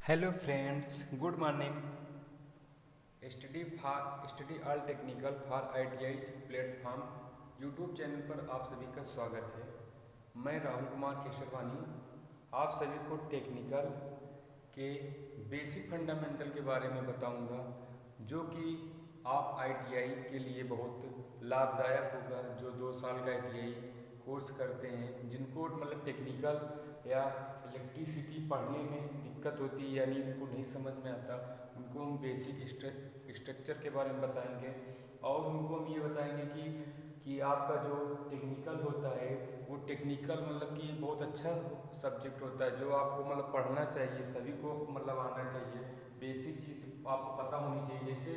Hello friends, good morning. Study all technical for ITI platform YouTube channel पर आप सभी का स्वागत है। मैं राहुल कुमार केशरवानी आप सभी को टेक्निकल के बेसिक फंडामेंटल के बारे में बताऊंगा, जो कि आप ITI के लिए बहुत लाभदायक होगा। जो 2 साल का ITI कोर्स करते हैं, जिनको मतलब टेक्निकल या इलेक्ट्रिसिटी पढ़ने में दिक्कत होती है, यानी उनको नहीं समझ में आता, उनको हम बेसिक स्ट्रक्चर के बारे में बताएंगे। और उनको हम ये बताएंगे कि आपका जो टेक्निकल होता है वो टेक्निकल मतलब कि बहुत अच्छा सब्जेक्ट होता है, जो आपको मतलब पढ़ना चाहिए, सभी को मतलब आना चाहिए। बेसिक चीज़ आपको पता होनी चाहिए। जैसे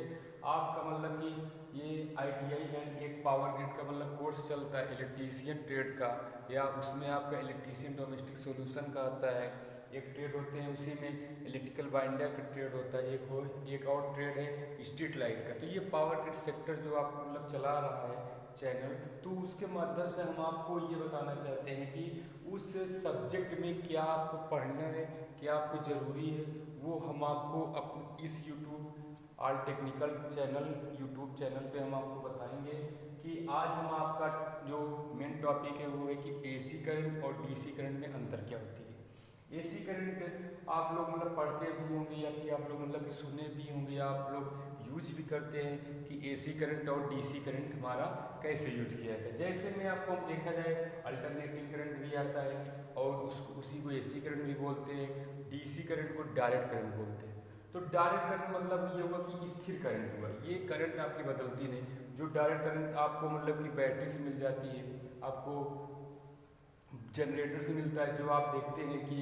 आपका मतलब कि ये ITI है, एक पावर ग्रिड का मतलब कोर्स चलता है इलेक्ट्रीशियन ट्रेड का, या उसमें आपका इलेक्ट्रीशियन डोमेस्टिक सॉल्यूशन का आता है। एक ट्रेड होते हैं, उसी में इलेक्ट्रिकल बाइंडर का ट्रेड होता है। एक और ट्रेड है स्ट्रीट लाइट का। तो ये पावर ग्रिड सेक्टर जो आप मतलब चला रहा है चैनल, तो उसके माध्यम से हम आपको ये बताना चाहते हैं कि उस सब्जेक्ट में क्या आपको पढ़ना है, क्या आपको ज़रूरी है, वो हम आपको इस ऑल टेक्निकल यूट्यूब चैनल पे हम आपको बताएंगे। कि आज हम आपका जो मेन टॉपिक है वो है कि AC करंट और DC करंट में अंतर क्या होती है। AC करंट आप लोग मतलब पढ़ते भी होंगे, या फिर आप लोग मतलब कि सुने भी होंगे, या आप लोग यूज भी करते हैं कि AC करंट और DC करंट हमारा कैसे यूज किया जाता है। जैसे में आपको हम देखा जाए, अल्टरनेटिंग करंट भी आता है, और उसी को AC करंट भी बोलते हैं। DC करंट को डायरेक्ट करंट बोलते हैं। तो डायरेक्ट करंट मतलब ये हुआ कि स्थिर करंट हुआ, ये करंट आपकी बदलती नहीं। जो डायरेक्ट करंट आपको मतलब कि बैटरी से मिल जाती है, आपको जनरेटर से मिलता है। जो आप देखते हैं कि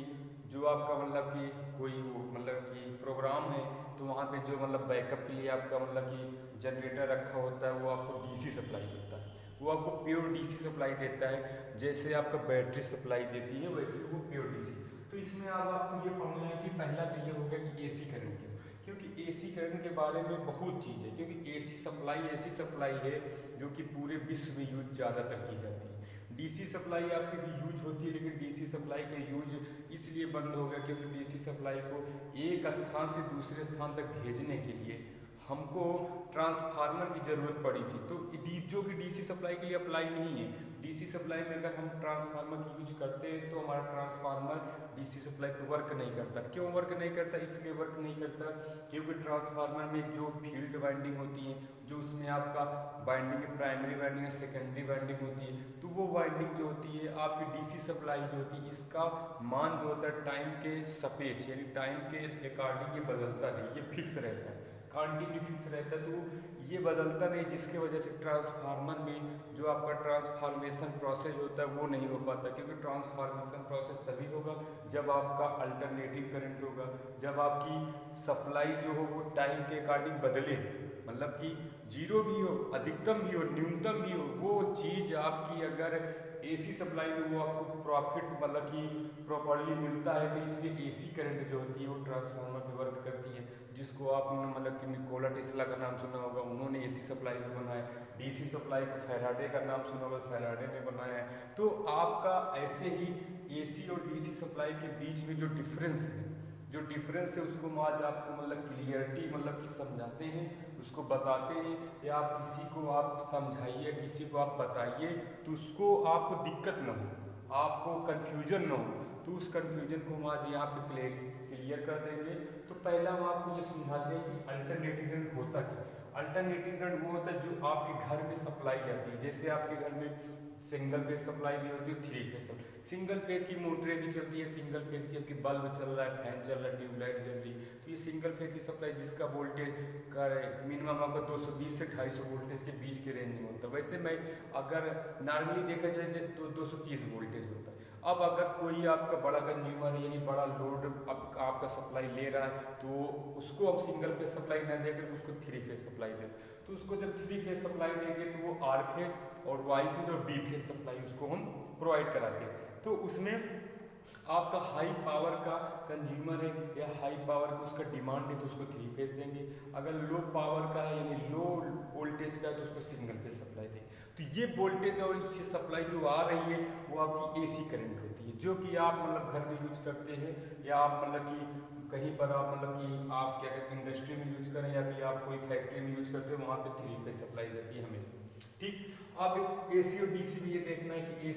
जो आपका मतलब कि कोई मतलब कि प्रोग्राम है, तो वहाँ पे जो मतलब बैकअप के लिए आपका मतलब कि जनरेटर रखा होता है, वो आपको DC सप्लाई देता है। वो आपको प्योर DC सप्लाई देता है। जैसे आपका बैटरी सप्लाई देती है, वैसे वो प्योर DC। तो इसमें अब आपको ये पढ़ना है कि पहला तो ये हो गया कि AC करंट क्यों, क्योंकि AC करंट के बारे में बहुत चीज़ है। क्योंकि AC सप्लाई ऐसी सप्लाई है जो कि पूरे विश्व में यूज ज़्यादातर की जाती है। DC सप्लाई आपकी भी यूज होती है, लेकिन DC सप्लाई का यूज इसलिए बंद हो गया क्योंकि DC सप्लाई को एक स्थान से दूसरे स्थान तक भेजने के लिए हमको ट्रांसफार्मर की ज़रूरत पड़ी थी। तो जो कि DC सप्लाई के लिए अप्लाई नहीं है। DC सप्लाई में अगर हम ट्रांसफार्मर की यूज करते हैं, तो हमारा ट्रांसफार्मर DC सप्लाई पर वर्क नहीं करता। क्यों वर्क नहीं करता? इसलिए वर्क नहीं करता क्योंकि ट्रांसफार्मर में जो फील्ड वाइंडिंग होती है, जो उसमें आपका वाइंडिंग प्राइमरी वाइंडिंग या सेकेंडरी वाइंडिंग होती है, तो वो वाइंडिंग जो होती है आपकी DC सप्लाई जो होती है, इसका मान जो होता है टाइम के सापेक्ष, यानी टाइम के अकॉर्डिंग ये बदलता नहीं, ये फिक्स रहता है, क्वांटिटी फिक्स रहता है। तो ये बदलता नहीं, जिसके वजह से ट्रांसफार्मर में जो आपका ट्रांसफॉर्मेशन प्रोसेस होता है वो नहीं हो पाता। क्योंकि ट्रांसफॉर्मेशन प्रोसेस तभी होगा जब आपका अल्टरनेटिंग करंट होगा, जब आपकी सप्लाई जो हो वो टाइम के अकॉर्डिंग बदले, मतलब कि जीरो भी हो, अधिकतम भी हो, न्यूनतम भी हो, वो चीज़ आपकी अगर AC सप्लाई में वो आपको प्रॉफिट मतलब कि प्रॉपरली मिलता है, तो इसलिए AC करंट जो होती है वो ट्रांसफार्मर पे वर्क करती है। जिसको आपने मतलब कि निकोला टेस्ला का नाम सुना होगा, उन्होंने AC सप्लाई में बनाया। DC सप्लाई को फैराडे का नाम सुना होगा, फैराडे ने बनाया है। तो आपका ऐसे ही AC और DC सप्लाई के बीच में जो डिफरेंस है उसको हम आज आपको मतलब क्लियरिटी मतलब कि समझाते हैं, उसको बताते हैं, या आप किसी को आप समझाइए, किसी को आप बताइए, तो उसको आपको दिक्कत ना हो, आपको कन्फ्यूजन ना हो। तो उस कन्फ्यूजन को हम आज यहाँ पे क्लियर कर देंगे। तो पहला हम आपको ये समझाते हैं कि अल्टरनेटिंग करंट होता क्या है। अल्टरनेटिंग करंट वो होता है जो आपके घर में सप्लाई आती है। जैसे आपके घर में सिंगल फेज सप्लाई भी होती है, 3 फेज सप्लाई। सिंगल फेज की मोटरें भी चलती है, सिंगल फेज की आपकी बल्ब चल रहा है, फैन चल रहा है, ट्यूबलाइट जल रही है, तो ये सिंगल फेज की सप्लाई जिसका वोल्टेज का मिनिमम आपका 220 से 250 वोल्टेज के बीच के रेंज में होता है। वैसे मैं अगर नॉर्मली देखा जाए तो 230 वोल्टेज होता है। अब अगर कोई आपका बड़ा कंज्यूमर यानी बड़ा लोड आपका सप्लाई ले रहा है, तो उसको अब सिंगल फेज सप्लाई ना देकर उसको 3 फेज सप्लाई दें। तो उसको जब 3 फेज सप्लाई देंगे तो वो R फेज और Y फेज और B फेज सप्लाई उसको हम प्रोवाइड कराते हैं। तो उसमें आपका हाई पावर का कंज्यूमर है या हाई पावर का उसका डिमांड है, तो उसको 3 फेज देंगे। अगर लो पावर का है यानी लो वोल्टेज का है, तो उसको सिंगल फेज सप्लाई देंगे। तो ये वोल्टेज और ये सप्लाई जो आ रही है वो आपकी AC करंट होती है, जो कि आप मतलब घर में यूज करते हैं, या आप मतलब कि कहीं पर आप मतलब कि आप क्या कहते हैं इंडस्ट्री में यूज करें या फिर आप कोई फैक्ट्री में यूज करते हो, वहाँ पे 3 फेज सप्लाई रहती है हमेशा। ठीक, अब एसी और डीसी में ये देखना है कि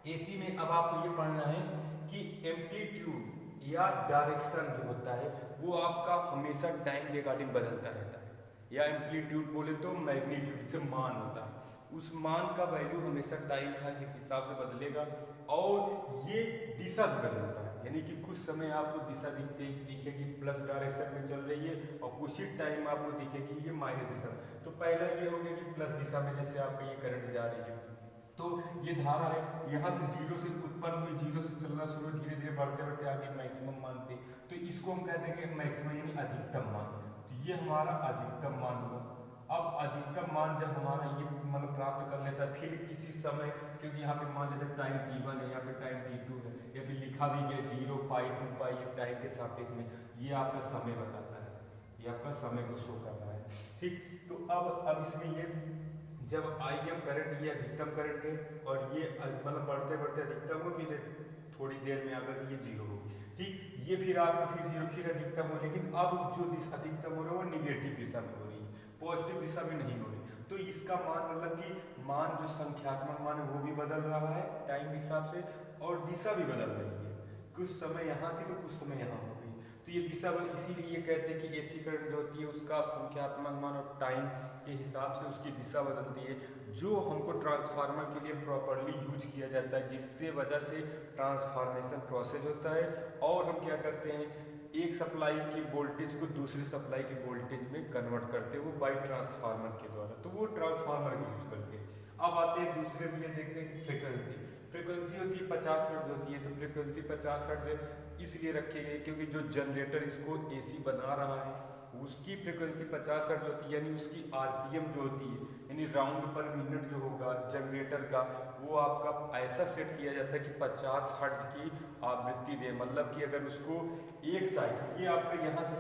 एसी में अब आपको ये पढ़ना है कि एम्पलीट्यूड या डायरेक्शन जो होता है वो आपका हमेशा टाइम के अकॉर्डिंग बदलता रहता है, या एम्पलीट्यूड बोले तो मैग्नीट्यूड से मान होता है, उस मान का वैल्यू हमेशा टाइम का हिसाब से बदलेगा। और ये दिशा भी बदलता है, यानी कि कुछ समय आपको दिशा दिखेगी प्लस डायरेक्शन में चल रही है और कुछ ही टाइम आपको दिखेगी ये माइनस दिशा। तो पहला ये हो गया कि प्लस दिशा में जैसे आपका ये करंट जा रही है, तो ये धारा है यहाँ से जीरो से उत्पन्न हुई, जीरो से चलना शुरू, धीरे धीरे बढ़ते बढ़ते आगे मैक्सिमम मान पे, तो इसको हम कहते हैं कि मैक्सिमम यानी अधिकतम मान। तो ये हमारा अधिकतम मान हुआ। अब अधिकतम मान जब हमारा ये मतलब प्राप्त कर लेता है, फिर किसी समय, क्योंकि यहाँ पे मान लेते टाइम t1 है, यहाँ पे टाइम t2 है, या फिर लिखा भी गया 0 पाई 2 पाई टाइम के सापेक्ष में, ये आपका समय बताता है, ये आपका समय को शो कर रहा है। ठीक, तो अब इसमें ये जब IM करंट ये अधिकतम करंट है और ये मतलब बढ़ते बढ़ते अधिकतम हो, फिर थोड़ी देर में अगर ये 0 हो, ठीक, ये फिर आपका फिर 0 फिर अधिकतम हो, लेकिन अब जो अधिकतम हो रहा है वो निगेटिव दिशा में हो रही है, पॉजिटिव दिशा में नहीं हो रही। तो इसका मान मतलब कि मान जो संख्यात्मक मान है वो भी बदल रहा है टाइम के हिसाब से, और दिशा भी बदल रही है, कुछ समय यहाँ थी तो कुछ समय यहाँ हो गई, तो ये दिशा बदल, इसीलिए ये कहते हैं कि AC करंट जो होती है उसका संख्यात्मक मान और टाइम के हिसाब से उसकी दिशा बदलती है, जो हमको ट्रांसफार्मर के लिए प्रॉपरली यूज किया जाता है, जिससे वजह से ट्रांसफॉर्मेशन प्रोसेस होता है और हम क्या करते हैं एक सप्लाई की वोल्टेज को दूसरी सप्लाई की वोल्टेज में कन्वर्ट करते हैं, वो बाई ट्रांसफार्मर के द्वारा, तो वो ट्रांसफार्मर का यूज करते हैं। अब आते हैं दूसरे भी, ये देखते हैं कि फ्रिक्वेंसी होती है 50 हर्ट्ज होती है, तो फ्रिक्वेंसी 50 हर्ट्ज इसलिए रखे गए क्योंकि जो जनरेटर इसको AC बना रहा है उसकी फ्रिक्वेंसी 50 हर्ट्ज होती है, यानी उसकी RPM जो होती है यानी राउंड पर मिनट जो होगा जनरेटर का, वो आपका ऐसा सेट किया जाता है कि 50 हर्ट्ज की आवृत्ति दे, मतलब कि अगर उसको एक साइकिल ये आपका यहाँ से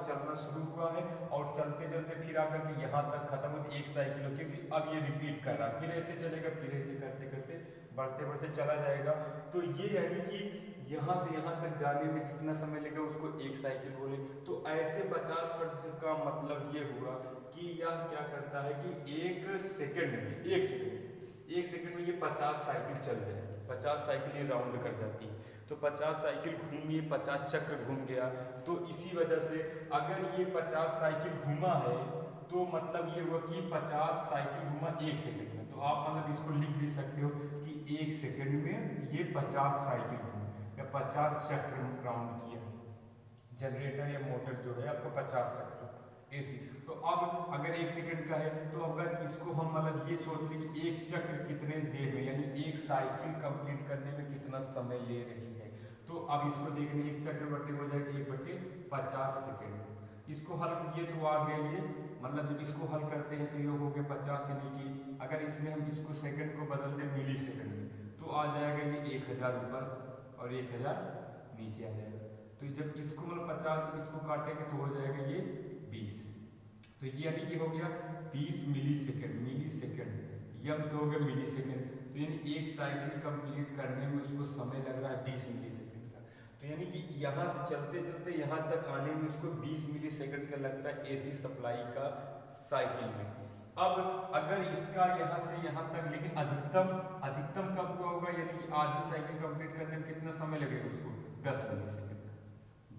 चलना शुरू हुआ है और चलते चलते फिर आकर के यहाँ तक खत्म हो, एक साइकिल हो, क्योंकि अब ये रिपीट कर रहा है, फिर ऐसे चलेगा, फिर ऐसे करते करते बढ़ते बढ़ते चला जाएगा। तो ये यानी कि यहाँ से यहाँ तक जाने में कितना समय लगेगा उसको एक साइकिल बोले। तो ऐसे 50 हर्ट्ज का मतलब ये हुआ कि यह क्या करता है कि एक सेकंड में ये 50 साइकिल चल जाए, 50 साइकिल ये राउंड कर जाती है, तो 50 साइकिल घूमी, 50 चक्र घूम गया, तो इसी वजह से अगर ये 50 साइकिल घूमा है तो मतलब ये हुआ कि 50 साइकिल घूमा एक सेकंड में, तो आप मतलब इसको लिख भी सकते हो कि एक सेकंड में ये 50 साइकिल या 50 चक्र राउंड किया जनरेटर या मोटर जो है आपका 50 चक्र AC। तो अब अगर एक सेकंड का है तो अगर इसको हम मतलब ये सोच लें कि एक चक्र कितने देर में यानी एक साइकिल कंप्लीट करने में कितना समय ले रही है, तो अब इसको देखने एक चक्र बटे हो जाएगा 1/50 सेकंड। इसको हल किए तो आ गया ये, मतलब जब इसको हल करते हैं तो ये हो गया 50, यानी कि अगर इसमें हम इसको सेकंड को बदल दें मिली सेकंड में तो आ जाएगा ये 1000 ऊपर और 1000 नीचे आ जाएगा। तो जब इसको मतलब 50 इसको काटेंगे तो हो जाएगा ये 20, तो ये यानी कि हो गया 20 मिली सेकंड, यम से हो गया मिली सेकंड, तो यानी एक साइकिल कंप्लीट करने में उसको समय लग रहा है 20 मिली सेकंड का। तो यानी कि यहाँ से चलते चलते यहाँ तक आने में उसको 20 मिली सेकंड का लगता है AC सप्लाई का साइकिल में। अब अगर इसका यहाँ से यहाँ तक, लेकिन अधिकतम कब हुआ होगा, यानी कि आधी साइकिल कंप्लीट करने में कितना समय लगेगा उसको 10 मिली सेकंड,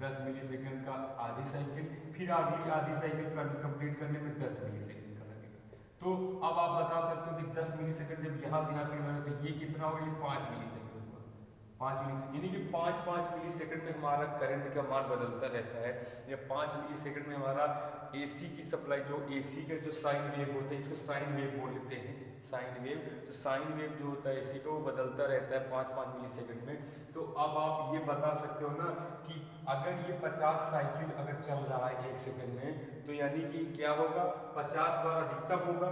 10 मिली सेकंड का आधी साइकिल, फिर अगली आधी साइकिल कंप्लीट करने में 10 मिली सेकंड का लगेगा। तो अब आप बता सकते हो कि 10 मिली सेकंड जब यहाँ से यहाँ तक लगा तो ये कितना होगा, ये 5 मिली सेकंड हुआ, 5 मिली, यानी कि 5 मिली सेकंड में हमारा करंट का मान बदलता रहता है, या 5 मिली सेकंड में हमारा AC की सप्लाई जो AC का जो साइन वेव होता है, इसको साइन वेव बोल लेते हैं, साइन वेव, तो साइन वेव जो होता है AC का वो बदलता रहता है 5 मिली सेकंड में। तो अब आप ये बता सकते हो ना कि अगर ये 50 साइकिल अगर चल रहा है एक सेकंड में, तो यानी कि क्या होगा 50 बार अधिकतम होगा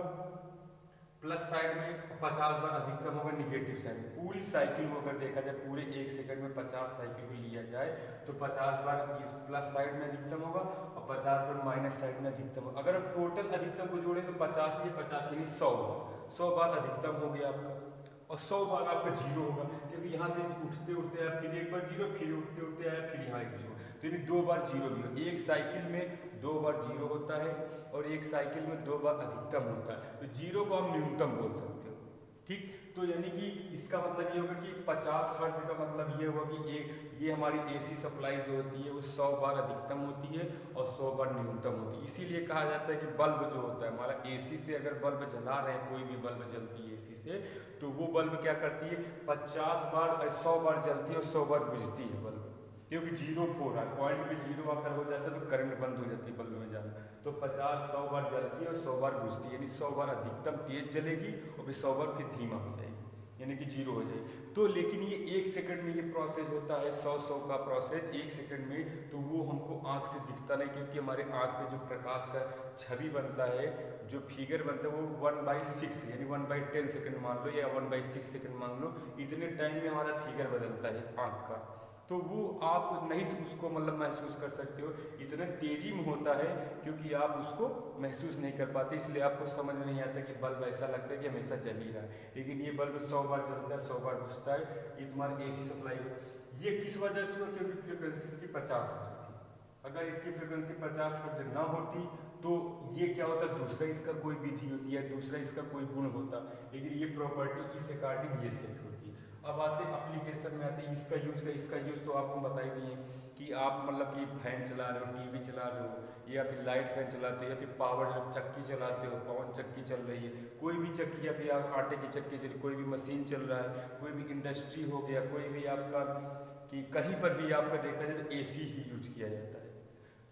प्लस साइड में, 50 बार अधिकतम होगा निगेटिव साइड में। पूरी साइकिल को अगर देखा जाए पूरे एक सेकंड में 50 साइकिल को लिया जाए तो 50 बार इस प्लस साइड में अधिकतम होगा और 50 बार माइनस साइड में अधिकतम होगा। अगर हम टोटल अधिकतम को जोड़े तो 50 यानी 100 बार अधिकतम हो गया आपका, और 100 बार आपका जीरो होगा, क्योंकि यहाँ से उठते उठते आया फिर एक बार जीरो, फिर उठते उठते आया फिर यहाँ एक जीरो, तो यानी 2 बार जीरो भी हो। एक साइकिल में 2 बार जीरो होता है और एक साइकिल में 2 बार अधिकतम होता है, तो जीरो को हम न्यूनतम बोल सकते हो। ठीक, तो यानी कि इसका मतलब ये होगा कि 50 हर्ट्ज का मतलब ये होगा कि ये हमारी एसी सप्लाई जो होती है वो 100 बार अधिकतम होती है और 100 बार न्यूनतम होती है। इसीलिए कहा जाता है कि बल्ब जो होता है हमारा, एसी से अगर बल्ब जला रहे हैं, कोई भी बल्ब जलती है एसी से, तो वो बल्ब क्या करती है 50 बार 100 बार जलती है और 100 बार बुझती है बल्ब, क्योंकि 0 है, पॉइंट पे जीरो आकर हो जाता है तो करंट बंद हो जाती है बल्ब में जाना, तो 50-100 बार जलती है और 100 बार बुझती है, यानी 100 बार अधिकतम तेज जलेगी और फिर 100 बार फिर धीमा हो जाएगी, यानी कि जीरो हो जाएगी। तो लेकिन ये 1 सेकंड में ये प्रोसेस होता है, 100 का प्रोसेस 1 सेकंड में, तो वो हमको आँख से दिखता नहीं, क्योंकि हमारे आँख पे जो प्रकाश का छवि बनता है, जो फिगर बनता है वो 1/6 यानी 1/10 सेकंड मान लो या 1/6 सेकंड मान लो, इतने टाइम में हमारा फिगर बदलता है आँख का, तो वो आप नहीं उसको मतलब महसूस कर सकते हो, इतना तेजी में होता है क्योंकि आप उसको महसूस नहीं कर पाते, इसलिए आपको समझ में नहीं आता कि बल्ब ऐसा लगता है कि हमेशा जल ही रहा है, लेकिन ये बल्ब 100 बार जलता है, 100 बार बुझता है। ये तुम्हारी एसी सप्लाई, ये किस वजह से हुआ, क्योंकि फ्रिक्वेंसी इसकी 50 हर्ट्ज थी। अगर इसकी फ्रिक्वेंसी 50 हर्ट्ज ना होती तो ये क्या होता, दूसरा इसका कोई विधि होती है, दूसरा इसका कोई गुण होता, लेकिन ये प्रॉपर्टी इस अकॉर्डिंग ये सेट होती है। अब आते हैं एप्लीकेशन में, आते हैं इसका यूज़ तो आपको बता ही दिए कि आप मतलब कि फैन चला रहे हो, टीवी चला रहे हो, या फिर लाइट फैन चलाते हो, या फिर पावर जब चक्की चलाते हो, पवन चक्की चल रही है, कोई भी चक्की, या फिर आप आटे की चक्की चल, कोई भी मशीन चल रहा है, कोई भी इंडस्ट्री हो गया, कोई भी आपका कि कहीं पर भी आपका देखा जाए तो एसी ही यूज किया जाता है।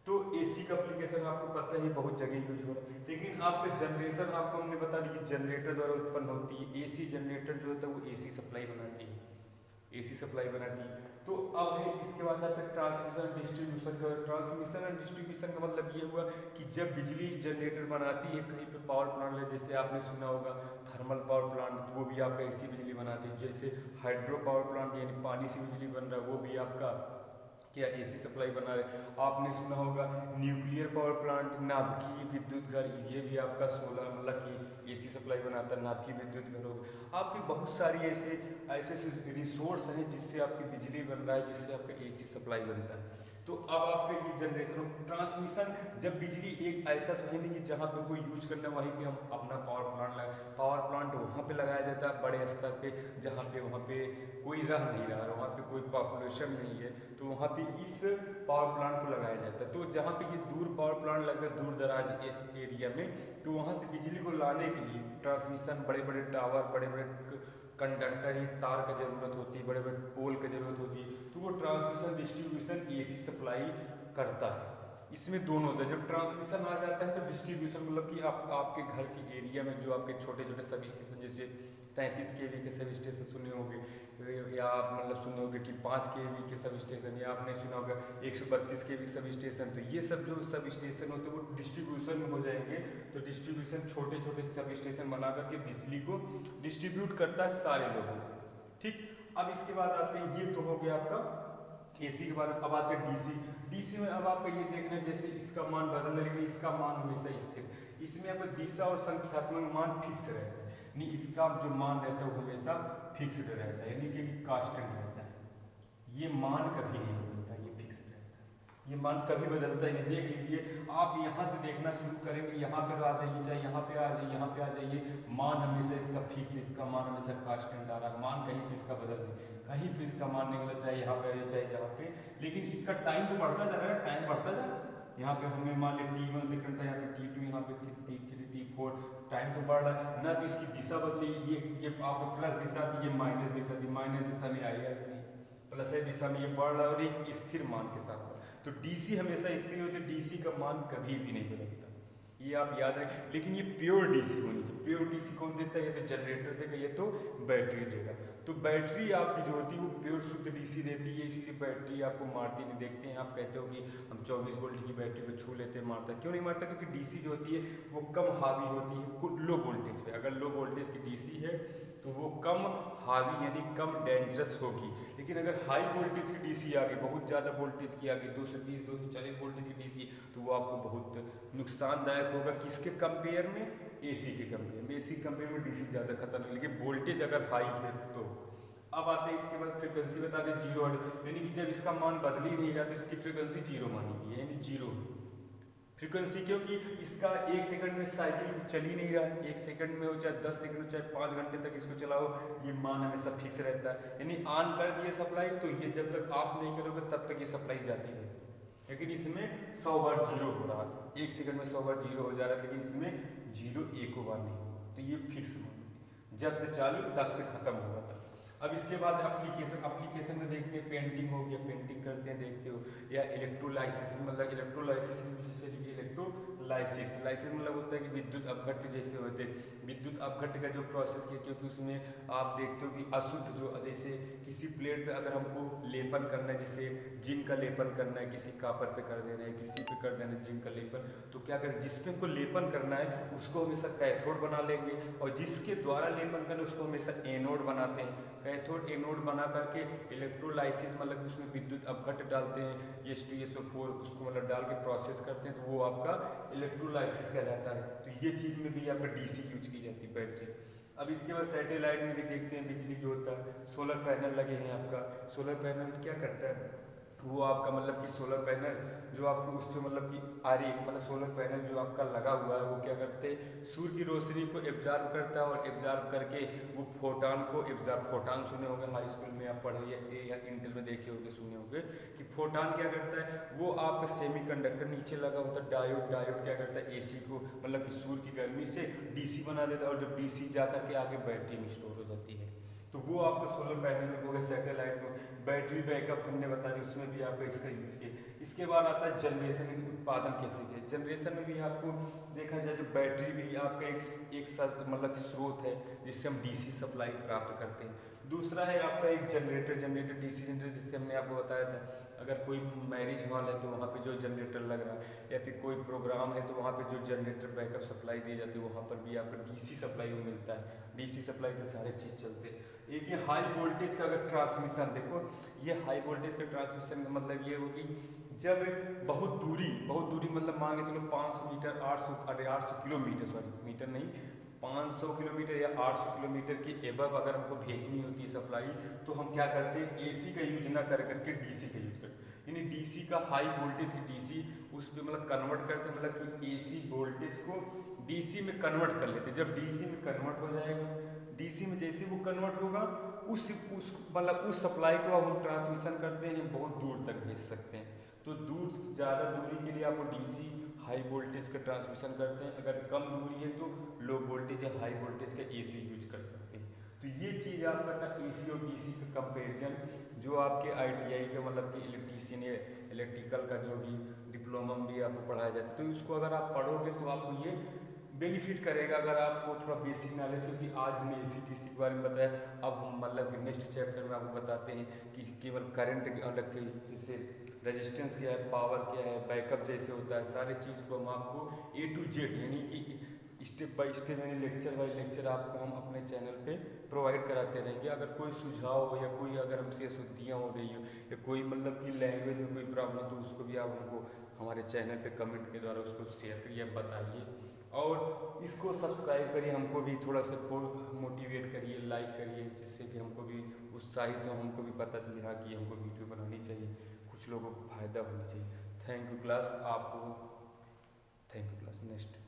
तो एसी का एप्लीकेशन आपको पता है बहुत जगह यूज हो रहा है, लेकिन आपका जनरेशन आपको हमने बता दी कि जनरेटर द्वारा उत्पन्न होती है। एसी जनरेटर जो होता है वो एसी सप्लाई बनाती है, एसी सप्लाई बनाती है। तो अब इसके बाद आता है ट्रांसमिशन डिस्ट्रीब्यूशन का। ट्रांसमिशन एंड डिस्ट्रीब्यूशन का मतलब ये हुआ कि जब बिजली जनरेटर बनाती है कहीं पे पावर प्लांट है, जैसे आपने सुना होगा थर्मल पावर प्लांट, वो भी आपका एसी बिजली बनाती है। जैसे हाइड्रो पावर प्लांट यानी पानी से बिजली बन रहा है, वो भी आपका क्या एसी सप्लाई बना रहे। आपने सुना होगा न्यूक्लियर पावर प्लांट, नाभिकीय विद्युत घर, ये भी आपका सोलर मतलब कि एसी सप्लाई बनाता है, नाभिकीय विद्युत घर होगा। आपकी बहुत सारी ऐसे रिसोर्स हैं जिससे आपकी बिजली बन रहा है, जिससे आपका एसी सप्लाई बनता है। तो अब आपका ये जनरेशन ट्रांसमिशन, जब बिजली एक ऐसा तो है नहीं कि जहाँ पे कोई यूज करना है वहीं पे हम अपना पावर प्लांट लगाए, पावर प्लांट वहाँ पे लगाया जाता है बड़े स्तर पे, जहाँ पे वहाँ पे कोई रह नहीं रहा, वहाँ पे कोई पॉपुलेशन नहीं है, तो वहाँ पे इस पावर प्लांट को लगाया जाता है। तो जहाँ पे ये दूर पावर प्लांट लगता है दूर दराज एरिया में, तो वहाँ से बिजली को लाने के लिए ट्रांसमिशन, बड़े बड़े टावर, बड़े बड़े कंडक्टर, ये तार का जरूरत होती है, बड़े बड़े पोल की जरूरत होती है, तो वो ट्रांसमिशन डिस्ट्रीब्यूशन एसी सप्लाई करता है। इसमें दोनों होता है, जब ट्रांसमिशन आ जाता है तो डिस्ट्रीब्यूशन मतलब कि आपके घर के एरिया में जो आपके छोटे छोटे सब स्टेशन, जैसे 33 kV के सब स्टेशन सुने होंगे, या आप मतलब सुने होंगे कि 5 kV के सब स्टेशन, या आपने सुना होगा 132 kV सब स्टेशन, तो ये सब जो सब स्टेशन होते हैं वो डिस्ट्रीब्यूशन में हो जाएंगे। तो डिस्ट्रीब्यूशन छोटे छोटे सब स्टेशन बना करके बिजली को डिस्ट्रीब्यूट करता है सारे लोगों को। ठीक, अब इसके बाद आते हैं, ये तो हो गया आपका एसी के बाद। अब आते हैं डीसी। डीसी में अब आपका ये देखना है, जैसे इसका मान बदल रहा है लेकिन इसका मान हमेशा स्थिर, इसमें आपका दिशा और संख्यात्मक मान फिक्स रहता है, यानी इसका जो मान रहता है वो हमेशा फिक्स्ड रहता है, यानी कि कांस्टेंट रहता है। ये मान कभी नहीं बदलता, ये फिक्स रहता है, ये मान कभी बदलता ही नहीं। देख लीजिए आप यहाँ से देखना शुरू करेंगे, यहाँ पे आ जाइए, चाहे यहाँ पे आ जाइए, यहाँ पे आ जाइए, मान हमेशा इसका फिक्स है, इसका मान हमेशा कांस्टेंट आ रहा है, मान कहीं पे इसका बदल नहीं, कहीं पे इसका मान नहीं बदल, चाहे यहाँ पे चाहे जहाँ पे, लेकिन इसका टाइम तो बढ़ता जा रहा है, टाइम बढ़ता जा रहा है। यहाँ पे हमें मान लिया T1 सेकंड था, यहाँ पे T2, यहाँ पे T3, T4, टाइम तो बढ़ रहा है ना, तो इसकी दिशा बदली, ये आपको प्लस दिशा थी, ये माइनस दिशा थी, माइनस दिशा में आई नहीं, प्लस दिशा में ये बढ़ रहा है और एक स्थिर मान के साथ। तो डीसी हमेशा स्थिर होती है, डीसी का मान कभी भी नहीं बदलता, ये आप याद रखें। लेकिन ये प्योर डीसी होनी चाहिए। प्योर डीसी कौन देता है? ये तो जनरेटर देगा, ये तो बैटरी देगा। तो बैटरी आपकी जो होती है वो प्योर शुद्ध डीसी देती है, इसलिए बैटरी आपको मारती नहीं। देखते हैं आप कहते हो कि हम 24 वोल्ट की बैटरी को छू लेते हैं, मारता है, क्यों नहीं मारता? क्योंकि डीसी जो होती है वो कम हावी होती है लो वोल्टेज पे। अगर लो वोल्टेज की डीसी है तो वो कम हावी यानी कम डेंजरस होगी। लेकिन लेकिन अगर हाई वोल्टेज की डीसी आ गई, बहुत ज़्यादा वोल्टेज की आ गई, 220 240 वोल्टेज की डीसी, तो वो आपको बहुत नुकसानदायक होगा। किसके कंपेयर में? एसी के कंपेयर में। एसी के कंपेयर में डीसी ज़्यादा खतरनाक, लेकिन वोल्टेज अगर हाई है तो। अब आते हैं इसके बाद फ्रिक्वेंसी बता दें 0 हर्ट्ज, यानी कि जब इसका मान बदल ही नहीं रहा तो इसकी फ्रिक्वेंसी 0 मानी गई, यानी 0 फ्रीक्वेंसी। क्योंकि इसका 1 सेकंड में साइकिल चल ही नहीं रहा, 1 सेकंड में हो चाहे 10 सेकंड हो चाहे 5 घंटे तक इसको चलाओ, ये मान हमेशा फिक्स रहता है। यानी ऑन कर दिए सप्लाई तो ये जब तक ऑफ नहीं करोगे तब तक ये सप्लाई जाती रहती है। लेकिन इसमें 100 बार 0 हो रहा था, 1 सेकंड में 100 बार 0 हो जा रहा है, लेकिन इसमें 0 एक बार नहीं होगा, तो ये फिक्स मान, जब से चालू तब से खत्म होगा था। अब इसके बाद एप्लीकेशन में देखते हैं, पेंटिंग हो गया, पेंटिंग करते हैं देखते हो, या इलेक्ट्रोलाइसिस, मतलब इलेक्ट्रोलाइसिस जैसे लिखिए इलेक्ट्रोलाइसिस, लाइसिस मतलब होता है कि विद्युत अपघट्ट जैसे होते हैं, विद्युत अपघट्ट का जो प्रोसेस किया, क्योंकि उसमें आप देखते हो कि अशुद्ध जो, जैसे किसी प्लेट पे अगर हमको लेपन करना है, जैसे जिंक का लेपन करना है, किसी कापर पे कर देना है, किसी पे कर देना है जिंक का लेपन, तो क्या करें, जिस पे हमको लेपन करना है उसको हमेशा कैथोड बना लेंगे, और जिसके द्वारा लेपन करना है उसको हमेशा एनोड बनाते हैं। कैथोड एनोड बना करके इलेक्ट्रोलाइसिस मतलब उसमें विद्युत अपघट्ट डालते हैं, H2SO4 उसको मतलब डाल के प्रोसेस करते हैं, तो वो आपका इलेक्ट्रोलाइसिस कहलाता है। तो ये चीज़ में भी आपका डीसी यूज की जाती है, बैटरी। अब इसके बाद सैटेलाइट में भी देखते हैं बिजली जो होता है, सोलर पैनल लगे हैं आपका, सोलर पैनल क्या करता है, वो आपका मतलब कि सोलर पैनल जो आपको उस पर मतलब कि आ रही है, मतलब सोलर पैनल जो आपका लगा हुआ है वो क्या करते हैं, सूर्य की रोशनी को एब्जॉर्ब करता है, और एब्जॉर्ब करके वो फोटॉन को एब्जॉर्ब, फोटॉन सुने होंगे हाई स्कूल में आप पढ़े या इंटर में देखे होंगे, सुने होंगे कि फोटॉन क्या करता है, वो आपका सेमीकंडक्टर नीचे लगा होता है डायोड, डायोड क्या करता है एसी को मतलब कि सूर्य की गर्मी से डीसी बना देता है, और जब डीसी जा करके आगे बैटरी में स्टोर हो जाती है। तो वो आपका सोलर पैनल में हो गया। सैटेलाइट में बैटरी बैकअप हमने बता दी, उसमें भी आपका इसका यूज किया। इसके बाद आता है जनरेशन, उत्पादन कैसे किया। जनरेशन में भी आपको देखा जाए तो बैटरी भी आपका एक मतलब स्रोत है जिससे हम डीसी सप्लाई प्राप्त करते हैं। दूसरा है आपका एक जनरेटर डीसी जनरेटर, जिससे हमने आपको बताया था अगर कोई मैरिज हॉल है तो वहाँ पे जो जनरेटर लग रहा है, या फिर कोई प्रोग्राम है तो वहाँ पे जो जनरेटर बैकअप सप्लाई दी जाती है, वहाँ पर भी आपको डीसी सप्लाई मिलता है। डीसी सप्लाई से सारे चीज़ चलते हैं। एक ये हाई वोल्टेज का अगर ट्रांसमिशन देखो, ये हाई वोल्टेज का ट्रांसमिशन का मतलब ये होगी जब बहुत दूरी मतलब मान के चलो 500 मीटर 800 किलोमीटर, सॉरी मीटर नहीं, 500 किलोमीटर या 800 किलोमीटर के एबव अगर हमको भेजनी होती है सप्लाई, तो हम क्या करते हैं, एसी का यूज ना कर करके डीसी का यूज करते हैं। यानी डीसी का हाई वोल्टेज की डीसी उस पर मतलब कन्वर्ट करते हैं, मतलब कि एसी वोल्टेज को डीसी में कन्वर्ट कर लेते हैं। जब डीसी में कन्वर्ट हो जाएगा, डीसी में जैसे वो कन्वर्ट होगा उस मतलब उस सप्लाई को अब हम ट्रांसमिशन करते हैं, बहुत दूर तक भेज सकते हैं। तो ज़्यादा दूरी के लिए आपको डीसी हाई वोल्टेज का ट्रांसमिशन करते हैं, अगर कम दूरी है तो लो वोल्टेज या हाई वोल्टेज का एसी यूज कर सकते हैं। तो ये चीज़ आपका था एसी और डीसी का कंपेरिजन, जो आपके आईटीआई के मतलब कि इलेक्ट्रीशियन या इलेक्ट्रिकल का जो भी डिप्लोमा में भी आपको पढ़ाया जाता है, तो इसको अगर आप पढ़ोगे तो आपको ये बेनिफिट करेगा अगर आपको थोड़ा बेसिक नॉलेज, क्योंकि आज हमने एसी डीसी के बारे में बताया। अब हम मतलब कि नेक्स्ट चैप्टर में आपको बताते हैं कि केवल करंट अलग के जैसे रेजिस्टेंस क्या है, पावर क्या है, बैकअप जैसे होता है, सारे चीज़ को हम आपको A to Z यानी कि स्टेप बाय स्टेप यानी लेक्चर बाय लेक्चर आपको हम अपने चैनल पे प्रोवाइड कराते रहेंगे। अगर कोई सुझाव हो या कोई अगर हमसे अशुद्धियाँ हो रही हो या कोई मतलब कि लैंग्वेज में कोई प्रॉब्लम, तो उसको भी आप हमको हमारे चैनल पे कमेंट के द्वारा उसको शेयर करिए, बताइए, और इसको सब्सक्राइब करिए, हमको भी थोड़ा सा मोटिवेट करिए, लाइक करिए, जिससे कि हमको भी उत्साहित हो, हमको भी पता चले हाँ कि हमको वीडियो बनानी चाहिए, कुछ लोगों को फ़ायदा होना चाहिए। थैंक यू क्लास, आपको थैंक यू क्लास। नेक्स्ट